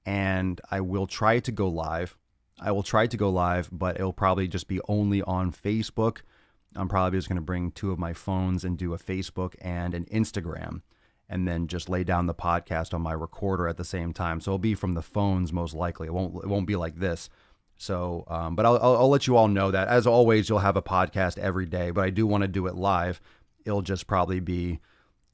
B: and I will try to go live. But it'll probably just be only on Facebook. I'm probably just going to bring 2 of my phones and do a Facebook and an Instagram, and then just lay down the podcast on my recorder at the same time. So it'll be from the phones most likely. It won't be like this. So, but I'll let you all know that. As always, you'll have a podcast every day, but I do want to do it live. It'll just probably be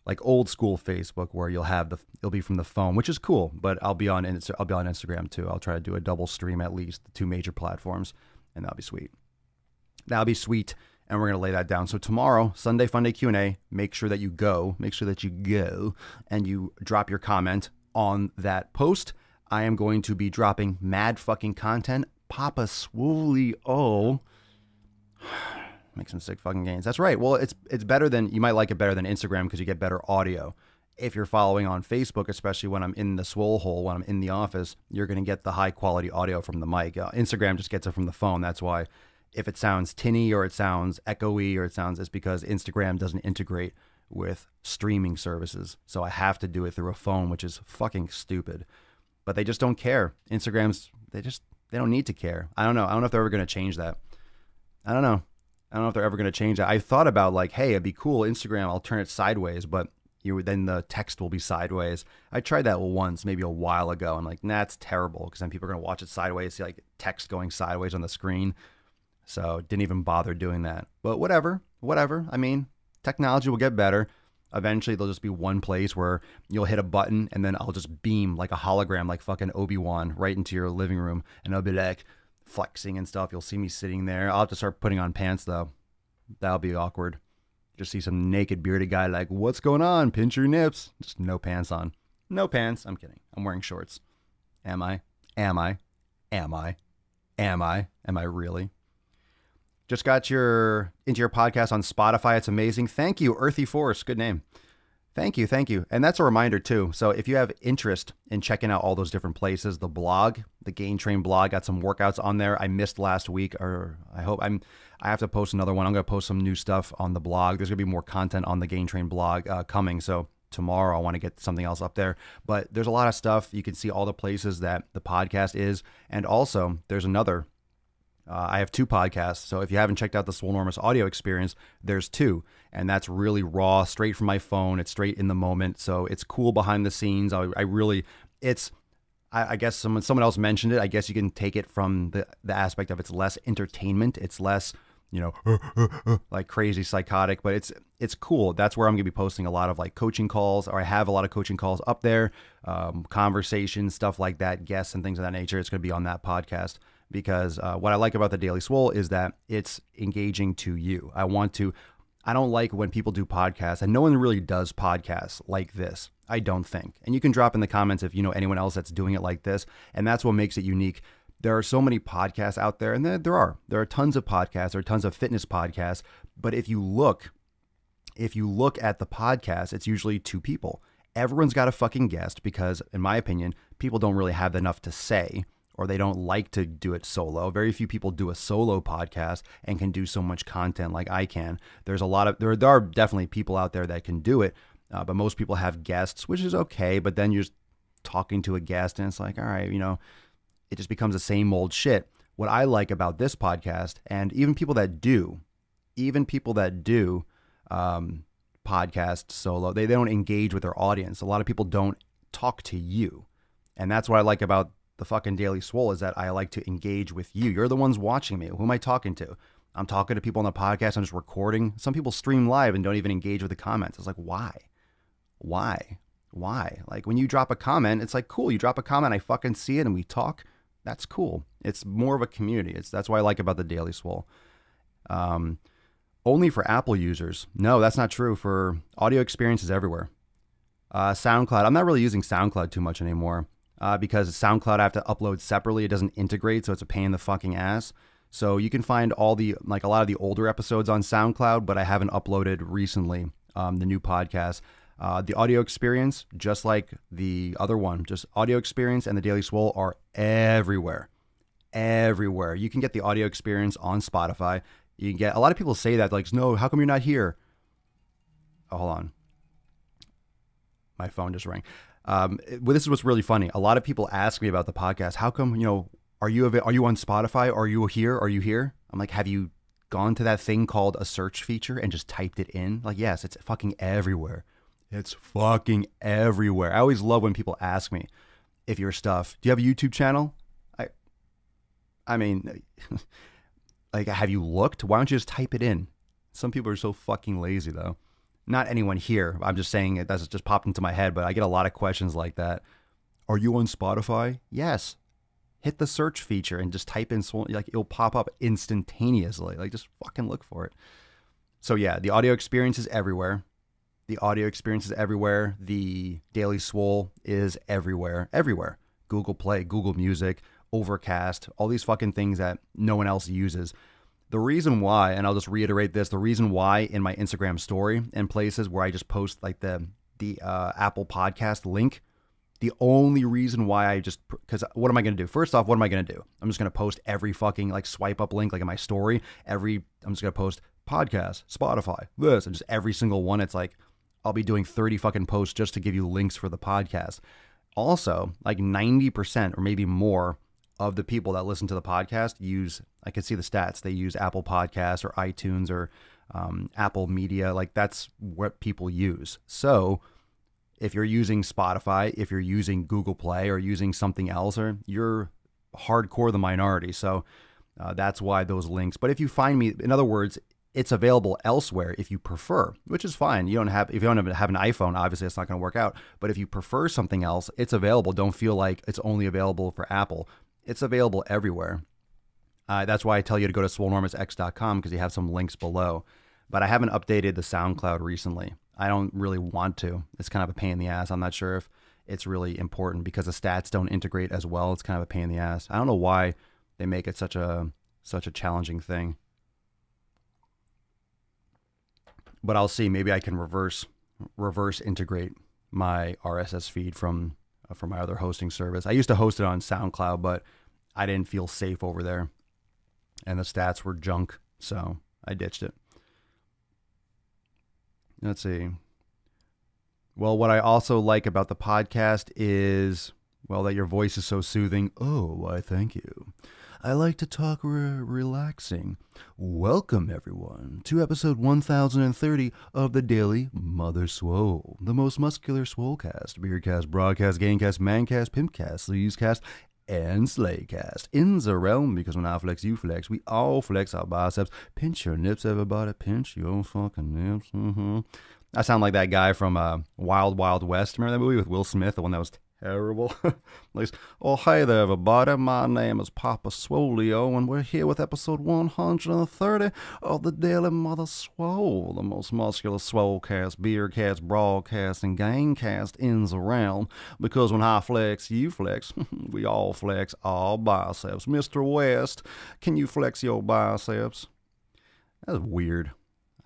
B: like old school Facebook, where it'll be from the phone, which is cool. But I'll be on Instagram too. I'll try to do a double stream at least, the 2 major platforms, and that'll be sweet. And we're gonna lay that down. So tomorrow, Sunday Funday Q&A. Make sure that you go and you drop your comment on that post. I am going to be dropping mad fucking content. Papa Swole. Make some sick fucking gains. That's right. Well, it's better than, you might like it better than Instagram because you get better audio. If you're following on Facebook, especially when I'm in the swole hole, when I'm in the office, you're going to get the high quality audio from the mic. Instagram just gets it from the phone. That's why if it sounds tinny or it sounds echoey or it's because Instagram doesn't integrate with streaming services. So I have to do it through a phone, which is fucking stupid. But they just don't care. They don't need to care. I don't know. I don't know if they're ever going to change that. I don't know if they're ever going to change that. I thought about like, hey, it'd be cool. Instagram, I'll turn it sideways, but then the text will be sideways. I tried that once, maybe a while ago. I'm like, nah, it's terrible because then people are going to watch it sideways, see like text going sideways on the screen. So didn't even bother doing that. But whatever. I mean, technology will get better. Eventually, there'll just be one place where you'll hit a button and then I'll just beam like a hologram, like fucking Obi-Wan, right into your living room. And I'll be like flexing and stuff. You'll see me sitting there. I'll have to start putting on pants, though. That'll be awkward. Just see some naked bearded guy like, what's going on? Pinch your nips. Just no pants on. No pants. I'm kidding. I'm wearing shorts. Am I? Am I really? Just got into your podcast on Spotify. It's amazing. Thank you, Earthy Force. Good name. Thank you. And that's a reminder too. So if you have interest in checking out all those different places, the blog, the Gain Train blog, got some workouts on there. I missed last week, or I have to post another one. I'm going to post some new stuff on the blog. There's going to be more content on the Gain Train blog coming. So tomorrow I want to get something else up there, but there's a lot of stuff. You can see all the places that the podcast is. And also there's another, I have 2 podcasts. So if you haven't checked out the Swolenormous audio experience, there's 2. And that's really raw, straight from my phone. It's straight in the moment. So it's cool behind the scenes. I guess someone else mentioned it. I guess you can take it from the aspect of it's less entertainment. It's less, like crazy psychotic, but it's cool. That's where I'm going to be posting a lot of like coaching calls, or I have a lot of coaching calls up there, conversations, stuff like that, guests and things of that nature. It's going to be on that podcast. Because what I like about the Daily Swole is that it's engaging to you. I don't like when people do podcasts, and no one really does podcasts like this, I don't think. And you can drop in the comments if you know anyone else that's doing it like this, and that's what makes it unique. There are so many podcasts out there, and there are tons of podcasts, there are tons of fitness podcasts, but if you look at the podcast, it's usually 2 people. Everyone's got a fucking guest because, in my opinion, people don't really have enough to say, or they don't like to do it solo. Very few people do a solo podcast and can do so much content like I can. There are definitely people out there that can do it, but most people have guests, which is okay. But then you're just talking to a guest and it's like, all right, it just becomes the same old shit. What I like about this podcast, and even people that do podcast solo, they don't engage with their audience. A lot of people don't talk to you. And that's what I like about the fucking Daily Swole, is that I like to engage with you. You're the ones watching me. Who am I talking to? I'm talking to people on the podcast. I'm just recording. Some people stream live and don't even engage with the comments. It's like, why? Like when you drop a comment, it's like, cool. You drop a comment, I fucking see it and we talk. That's cool. It's more of a community. That's what I like about the Daily Swole. Only for Apple users. No, that's not true. For audio experiences everywhere. SoundCloud. I'm not really using SoundCloud too much anymore. Because SoundCloud I have to upload separately. It doesn't integrate, so it's a pain in the fucking ass. So you can find a lot of the older episodes on SoundCloud, but I haven't uploaded recently the new podcast. The audio experience, just like the other one, just audio experience and the Daily Swole are everywhere. everywhere. You can get the audio experience on Spotify. You can get, a lot of people say that, like, no, how come you're not here? Oh, hold on. My phone just rang. This is what's really funny. A lot of people ask me about the podcast. How come, are you on Spotify? Are you here? Are you here? I'm like, have you gone to that thing called a search feature and just typed it in? Like, yes, it's fucking everywhere. It's fucking everywhere. I always love when people ask me if your stuff, do you have a YouTube channel? I mean, like, have you looked? Why don't you just type it in? Some people are so fucking lazy, though. Not anyone here. I'm just saying it. That's just popped into my head, but I get a lot of questions like that. Are you on Spotify? Yes. Hit the search feature and just type in Swole. Like, it'll pop up instantaneously. Like, just fucking look for it. So yeah, the audio experience is everywhere. The audio experience is everywhere. The Daily Swole is everywhere. Everywhere. Google Play, Google Music, Overcast, all these fucking things that no one else uses. The reason why, and I'll just reiterate this, the reason why in my Instagram story and places where I just post like the Apple Podcast link, the only reason why because what am I going to do? First off, what am I going to do? I'm just going to post every fucking like swipe up link like in my story. I'm just going to post podcast, Spotify, this, and just every single one. It's like, I'll be doing 30 fucking posts just to give you links for the podcast. Also, like 90% or maybe more of the people that listen to the podcast I can see the stats. They use Apple Podcasts or iTunes or Apple Media. Like, that's what people use. So if you're using Spotify, if you're using Google Play or using something else, or you're hardcore the minority. So that's why those links. But if you find me, in other words, it's available elsewhere if you prefer, which is fine. If you don't have an iPhone, obviously it's not going to work out. But if you prefer something else, it's available. Don't feel like it's only available for Apple. It's available everywhere. That's why I tell you to go to swolenormousx.com, because you have some links below. But I haven't updated the SoundCloud recently. I don't really want to. It's kind of a pain in the ass. I'm not sure if it's really important because the stats don't integrate as well. It's kind of a pain in the ass. I don't know why they make it such a challenging thing. But I'll see. Maybe I can reverse integrate my RSS feed from my other hosting service. I used to host it on SoundCloud, but I didn't feel safe over there, and the stats were junk, so I ditched it. Let's see. Well, what I also like about the podcast is, well, that your voice is so soothing. Oh, why, thank you. I like to talk relaxing. Welcome, everyone, to episode 1030 of the Daily Mother Swole, the most muscular Swolecast, Beercast, Broadcast, Gamecast, Mancast, Pimpcast, Sleazecast, and Slaycast. In the realm, because when I flex, you flex. We all flex our biceps. Pinch your nips, everybody. Pinch your fucking nips. I sound like that guy from Wild Wild West. Remember that movie with Will Smith, the one that was terrible? Oh, hey there, everybody. My name is Papa Swoleo, and we're here with episode 130 of the Daily Mother Swole, the most muscular Swolecast, Beercast, Broadcast, and Gamecast ins around. Because when I flex, you flex. We all flex our biceps. Mr. West, can you flex your biceps? That's weird.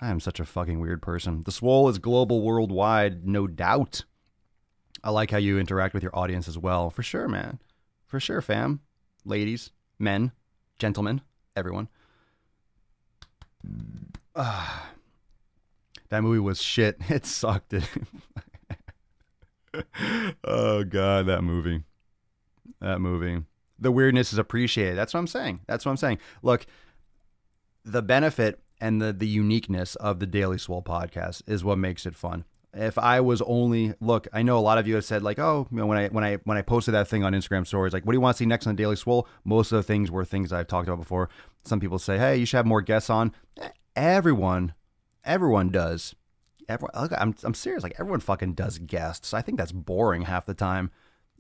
B: I am such a fucking weird person. The Swole is global, worldwide, no doubt. I like how you interact with your audience as well. For sure, man. For sure, fam. Ladies, men, gentlemen, everyone. That movie was shit. It sucked. Oh, God, that movie. The weirdness is appreciated. That's what I'm saying. Look, the benefit and the uniqueness of the Daily Swole podcast is what makes it fun. If I was only, look, I know a lot of you have said like, oh, when I posted that thing on Instagram stories, like, what do you want to see next on Daily Swole? Most of the things were things I've talked about before. Some people say, hey, you should have more guests on. Everyone does. Look, I'm serious. Like, everyone fucking does guests. I think that's boring half the time.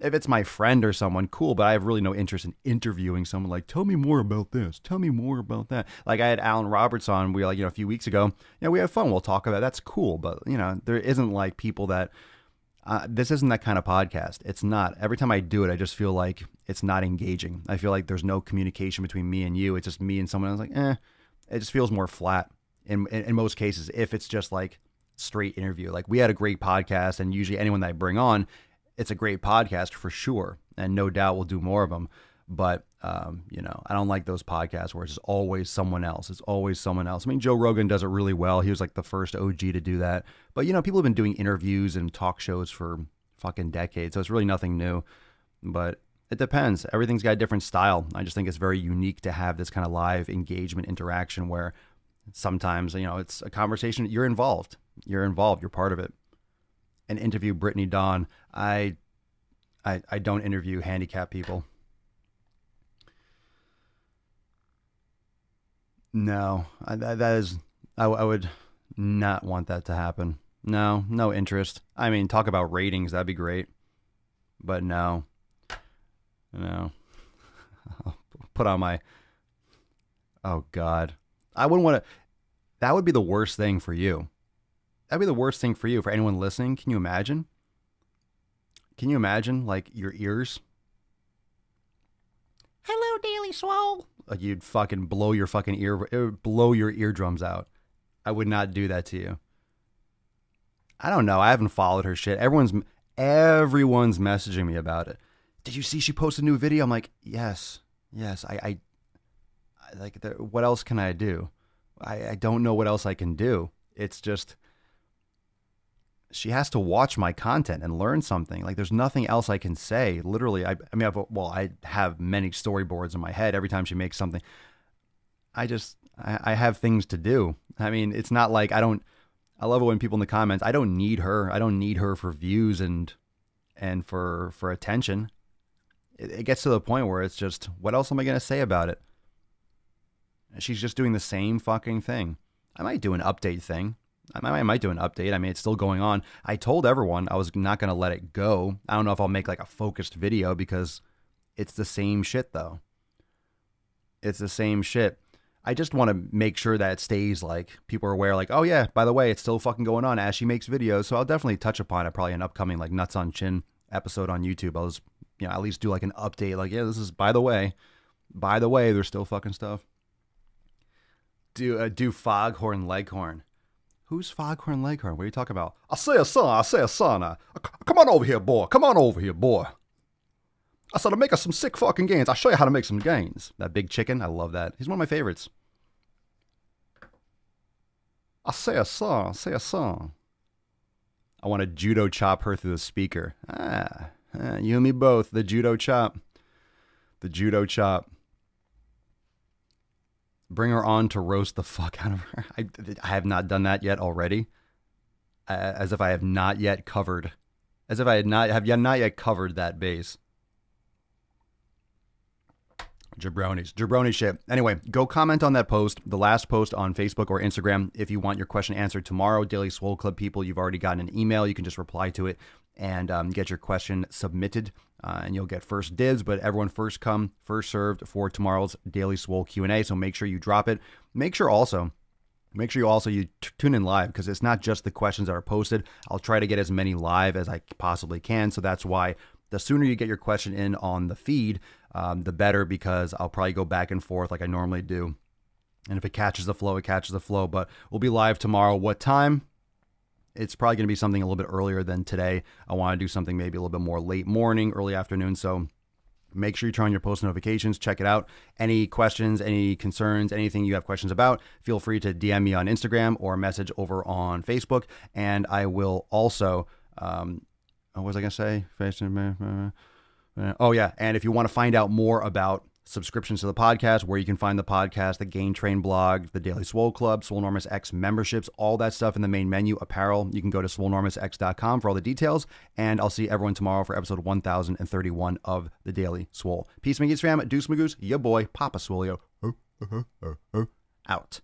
B: If it's my friend or someone, cool, but I have really no interest in interviewing someone like, tell me more about this, tell me more about that. Like, I had Alan Roberts on, a few weeks ago. We had fun, we'll talk about it. That's cool, but, there isn't like people that, this isn't that kind of podcast. It's not. Every time I do it, I just feel like it's not engaging. I feel like there's no communication between me and you. It's just me and someone. I was like, it just feels more flat in most cases, if it's just like straight interview. Like, we had a great podcast, and usually anyone that I bring on, it's a great podcast for sure, and no doubt we'll do more of them. But, you know, I don't like those podcasts where it's just always someone else. It's always someone else. I mean, Joe Rogan does it really well. He was like the first OG to do that. But, you know, people have been doing interviews and talk shows for fucking decades. So it's really nothing new. But it depends. Everything's got a different style. I just think it's very unique to have this kind of live engagement interaction where sometimes, you know, it's a conversation. You're involved. You're involved. You're part of it. And interview Brittany Dawn. I don't interview handicapped people. No, I would not want that to happen. No interest. I mean, talk about ratings. That'd be great. But no. I'll put on my, oh God. I wouldn't want to, that would be the worst thing for you. That'd be the worst thing for you, for anyone listening. Can you imagine? Can you imagine, like, your ears? Hello, Daily Swole. Like, you'd fucking blow your fucking it would blow your eardrums out. I would not do that to you. I don't know. I haven't followed her shit. Everyone's messaging me about it. Did you see she posted a new video? I'm like, yes. I like, what else can I do? I don't know what else I can do. It's just, she has to watch my content and learn something. Like, there's nothing else I can say. Literally, I have many storyboards in my head every time she makes something. I have things to do. I mean, it's not like I love it when people in the comments, I don't need her. I don't need her for views and for attention. It gets to the point where it's just, what else am I going to say about it? She's just doing the same fucking thing. I might do an update thing. I might do an update. I mean, it's still going on. I told everyone I was not going to let it go. I don't know if I'll make like a focused video because it's the same shit though. It's the same shit. I just want to make sure that it stays like people are aware, like, oh yeah, by the way, it's still fucking going on as she makes videos. So I'll definitely touch upon it, probably an upcoming like Nuts on Chin episode on YouTube. I'll just, at least do like an update. Like, yeah, this is, by the way, there's still fucking stuff. Do Foghorn Leghorn. Who's Foghorn Leghorn? What are you talking about? I say a son. Come on over here, boy. I said, I'm making some sick fucking gains. I'll show you how to make some gains. That big chicken, I love that. He's one of my favorites. I say a son. I want to judo chop her through the speaker. You and me both. The judo chop. Bring her on to roast the fuck out of her. I have not done that yet already. As if I have not yet covered. As if I have not yet covered that base. Jabroni shit. Anyway, go comment on that post, the last post on Facebook or Instagram, if you want your question answered tomorrow. Daily Swole Club people, you've already gotten an email. You can just reply to it and get your question submitted, and you'll get first dibs. But everyone first come, first served for tomorrow's Daily Swole Q&A. So make sure you drop it. Make sure you tune in live, because it's not just the questions that are posted. I'll try to get as many live as I possibly can. So that's why the sooner you get your question in on the feed, the better, because I'll probably go back and forth like I normally do. And if it catches the flow, it catches the flow. But we'll be live tomorrow. What time? It's probably going to be something a little bit earlier than today. I want to do something maybe a little bit more late morning, early afternoon. So make sure you turn on your post notifications. Check it out. Any questions, any concerns, anything you have questions about, feel free to DM me on Instagram or message over on Facebook. And I will also... what was I going to say? Oh, yeah. And if you want to find out more about subscriptions to the podcast, where you can find the podcast, the Gain Train blog, the Daily Swole Club, Swolenormous X memberships, all that stuff in the main menu, apparel, you can go to swolenormousx.com for all the details. And I'll see everyone tomorrow for episode 1031 of the Daily Swole. Peace, my geeks fam. Deuce Magoose, ya boy, Papa Swolio. Out.